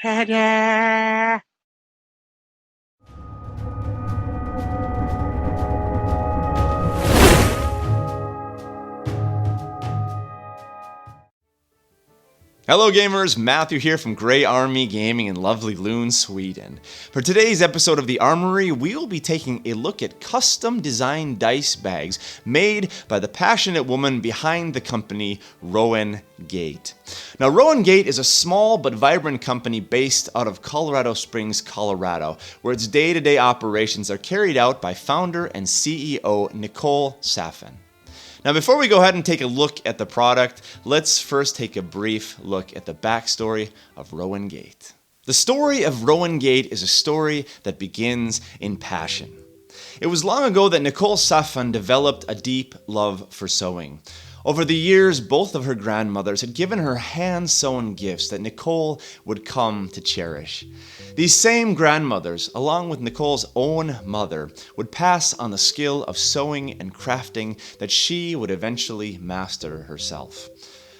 Cheide! Hello gamers, Matthew here from Grey Army Gaming in lovely Lund, Sweden. For today's episode of the Armory, we will be taking a look at custom designed dice bags made by the passionate woman behind the company, Rowan Gate. Now, Rowan Gate is a small but vibrant company based out of Colorado Springs, Colorado, where its day-to-day operations are carried out by founder and CEO Nicole Saffin. Now, before we go ahead and take a look at the product, let's first take a brief look at the backstory of Rowan Gate. The story of Rowan Gate is a story that begins in passion. It was long ago that Nicole Saffin developed a deep love for sewing. Over the years, both of her grandmothers had given her hand-sewn gifts that Nicole would come to cherish. These same grandmothers, along with Nicole's own mother, would pass on the skill of sewing and crafting that she would eventually master herself.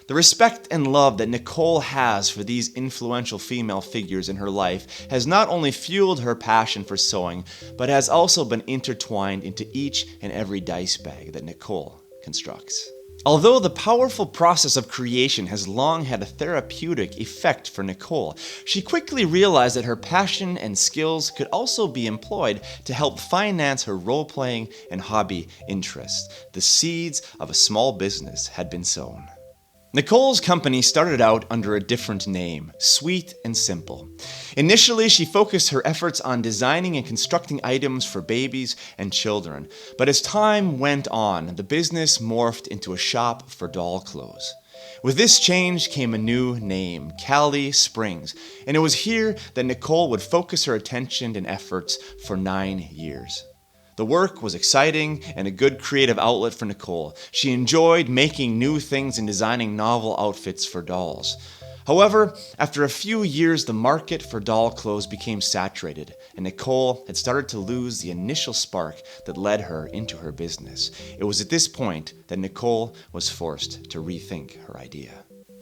The respect and love that Nicole has for these influential female figures in her life has not only fueled her passion for sewing, but has also been intertwined into each and every dice bag that Nicole constructs. Although the powerful process of creation has long had a therapeutic effect for Nicole, she quickly realized that her passion and skills could also be employed to help finance her role-playing and hobby interests. The seeds of a small business had been sown. Nicole's company started out under a different name, Sweet and Simple. Initially, she focused her efforts on designing and constructing items for babies and children, but as time went on, the business morphed into a shop for doll clothes. With this change came a new name, Cali Springs, and it was here that Nicole would focus her attention and efforts for 9 years. The work was exciting and a good creative outlet for Nicole. She enjoyed making new things and designing novel outfits for dolls. However, after a few years, the market for doll clothes became saturated, and Nicole had started to lose the initial spark that led her into her business. It was at this point that Nicole was forced to rethink her idea.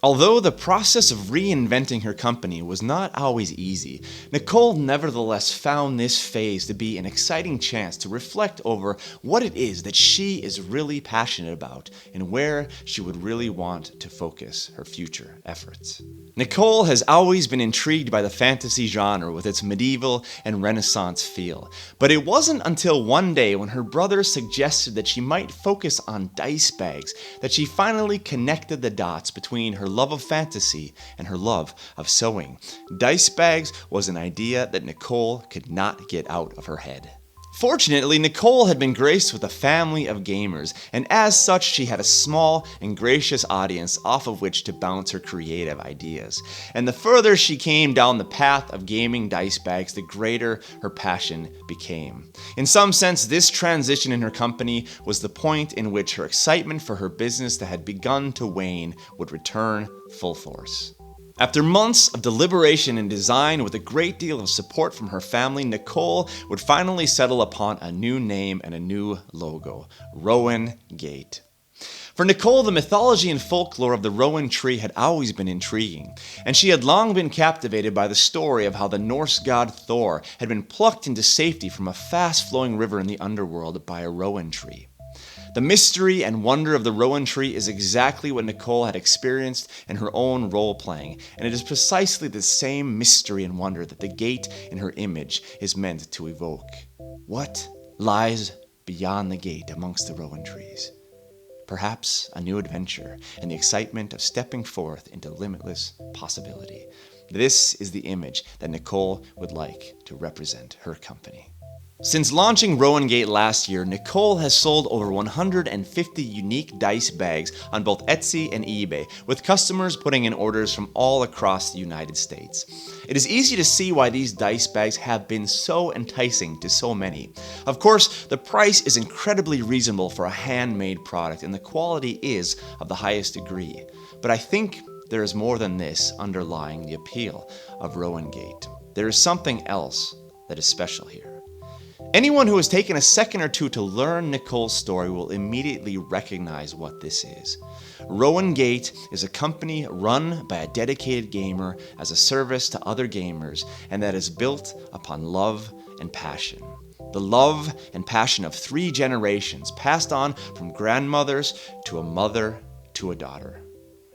Although the process of reinventing her company was not always easy, Nicole nevertheless found this phase to be an exciting chance to reflect over what it is that she is really passionate about and where she would really want to focus her future efforts. Nicole has always been intrigued by the fantasy genre with its medieval and Renaissance feel, but it wasn't until one day when her brother suggested that she might focus on dice bags that she finally connected the dots between her love of fantasy and her love of sewing. Dice bags was an idea that Nicole could not get out of her head. Fortunately, Nicole had been graced with a family of gamers, and as such, she had a small and gracious audience off of which to bounce her creative ideas. And the further she came down the path of gaming dice bags, the greater her passion became. In some sense, this transition in her company was the point in which her excitement for her business that had begun to wane would return full force. After months of deliberation and design with a great deal of support from her family, Nicole would finally settle upon a new name and a new logo, Rowan Gate. For Nicole, the mythology and folklore of the Rowan tree had always been intriguing, and she had long been captivated by the story of how the Norse god Thor had been plucked into safety from a fast-flowing river in the underworld by a Rowan tree. The mystery and wonder of the Rowan tree is exactly what Nicole had experienced in her own role-playing, and it is precisely the same mystery and wonder that the gate in her image is meant to evoke. What lies beyond the gate amongst the Rowan trees? Perhaps a new adventure and the excitement of stepping forth into limitless possibility. This is the image that Nicole would like to represent her company. Since launching Rowan Gate last year, Nicole has sold over 150 unique dice bags on both Etsy and eBay, with customers putting in orders from all across the United States. It is easy to see why these dice bags have been so enticing to so many. Of course, the price is incredibly reasonable for a handmade product, and the quality is of the highest degree. But I think there is more than this underlying the appeal of Rowan Gate. There is something else that is special here. Anyone who has taken a second or two to learn Nicole's story will immediately recognize what this is. Rowan Gate is a company run by a dedicated gamer as a service to other gamers, and that is built upon love and passion. The love and passion of 3 generations passed on from grandmothers to a mother to a daughter.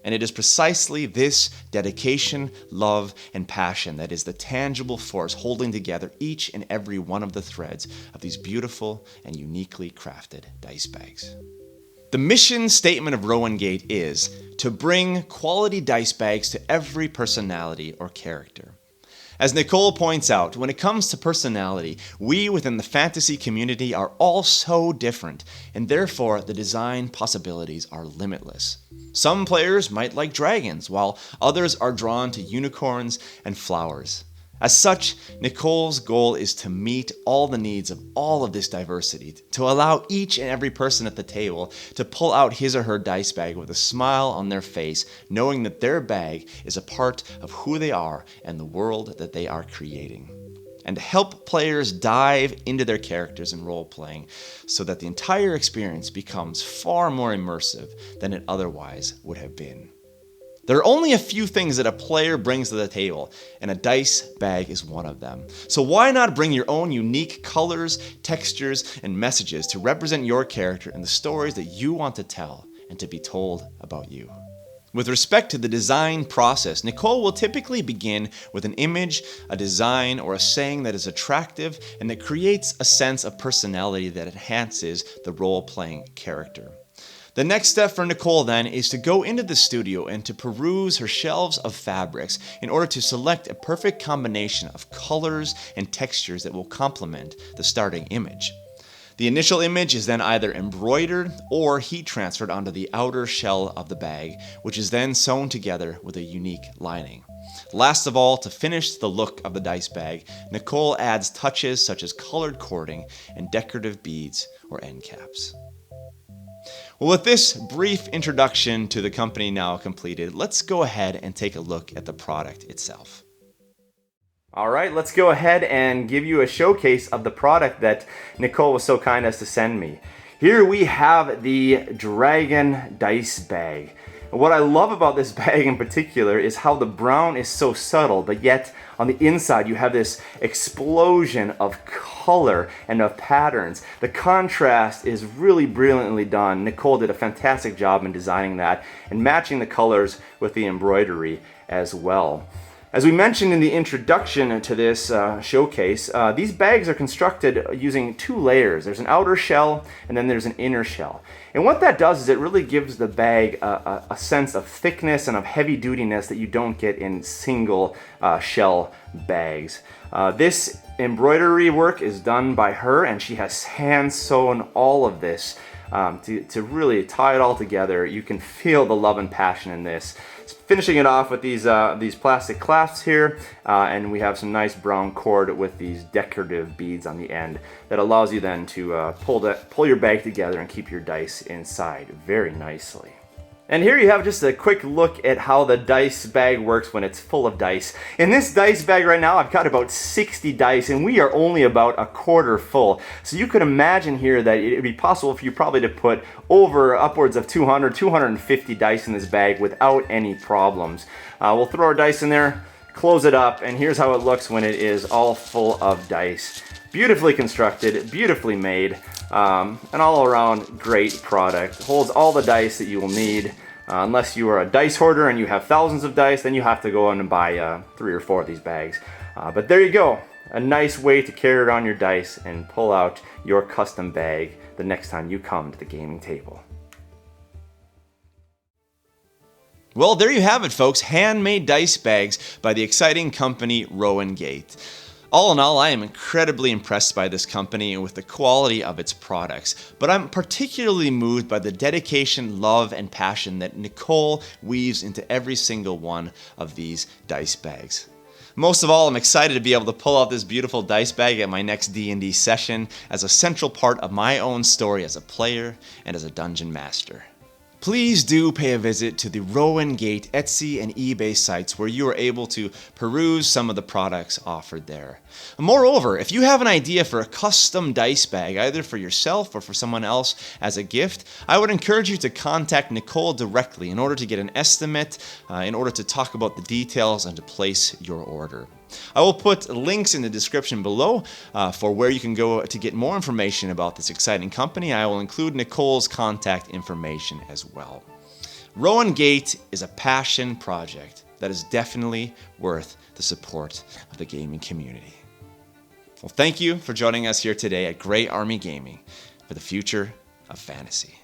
And it is precisely this dedication, love, and passion that is the tangible force holding together each and every one of the threads of these beautiful and uniquely crafted dice bags. The mission statement of Rowan Gate is to bring quality dice bags to every personality or character. As Nicole points out, when it comes to personality, we within the fantasy community are all so different, and therefore the design possibilities are limitless. Some players might like dragons, while others are drawn to unicorns and flowers. As such, Nicole's goal is to meet all the needs of all of this diversity, to allow each and every person at the table to pull out his or her dice bag with a smile on their face, knowing that their bag is a part of who they are and the world that they are creating. And to help players dive into their characters in role-playing so that the entire experience becomes far more immersive than it otherwise would have been. There are only a few things that a player brings to the table, and a dice bag is one of them. So why not bring your own unique colors, textures, and messages to represent your character and the stories that you want to tell and to be told about you? With respect to the design process, Nicole will typically begin with an image, a design, or a saying that is attractive and that creates a sense of personality that enhances the role-playing character. The next step for Nicole then is to go into the studio and to peruse her shelves of fabrics in order to select a perfect combination of colors and textures that will complement the starting image. The initial image is then either embroidered or heat transferred onto the outer shell of the bag, which is then sewn together with a unique lining. Last of all, to finish the look of the dice bag, Nicole adds touches such as colored cording and decorative beads or end caps. Well, with this brief introduction to the company now completed, let's go ahead and take a look at the product itself. All right, let's go ahead and give you a showcase of the product that Nicole was so kind as to send me. Here we have the Dragon Dice Bag. And what I love about this bag in particular is how the brown is so subtle, but yet on the inside you have this explosion of color and of patterns. The contrast is really brilliantly done. Nicole did a fantastic job in designing that and matching the colors with the embroidery as well. As we mentioned in the introduction to this showcase, these bags are constructed using 2 layers. There's an outer shell and then there's an inner shell. And what that does is it really gives the bag a sense of thickness and of heavy dutiness that you don't get in single shell bags. This embroidery work is done by her, and she has hand sewn all of this to really tie it all together. You can feel the love and passion in this. Finishing it off with these plastic clasps here, and we have some nice brown cord with these decorative beads on the end that allows you then to pull your bag together and keep your dice inside very nicely. And here you have just a quick look at how the dice bag works when it's full of dice. In this dice bag right now, I've got about 60 dice, and we are only about a quarter full. So you could imagine here that it would be possible for you probably to put upwards of 200, 250 dice in this bag without any problems. We'll throw our dice in there, close it up, and here's how it looks when it is all full of dice. Beautifully constructed, beautifully made. An all-around great product. It holds all the dice that you will need. Unless you are a dice hoarder and you have thousands of dice, then you have to go in and buy 3 or 4 of these bags. But there you go. A nice way to carry around your dice and pull out your custom bag the next time you come to the gaming table. Well, there you have it, folks. Handmade dice bags by the exciting company Rowan Gate. All in all, I am incredibly impressed by this company and with the quality of its products, but I'm particularly moved by the dedication, love, and passion that Nicole weaves into every single one of these dice bags. Most of all, I'm excited to be able to pull out this beautiful dice bag at my next D&D session as a central part of my own story as a player and as a dungeon master. please do pay a visit to the Rowan Gate Etsy and eBay sites where you are able to peruse some of the products offered there. Moreover, if you have an idea for a custom dice bag, either for yourself or for someone else as a gift, I would encourage you to contact Nicole directly in order to get an estimate, in order to talk about the details and to place your order. I will put links in the description below for where you can go to get more information about this exciting company. I will include Nicole's contact information as well. Rowan Gate is a passion project that is definitely worth the support of the gaming community. Well, thank you for joining us here today at Grey Army Gaming for the future of fantasy.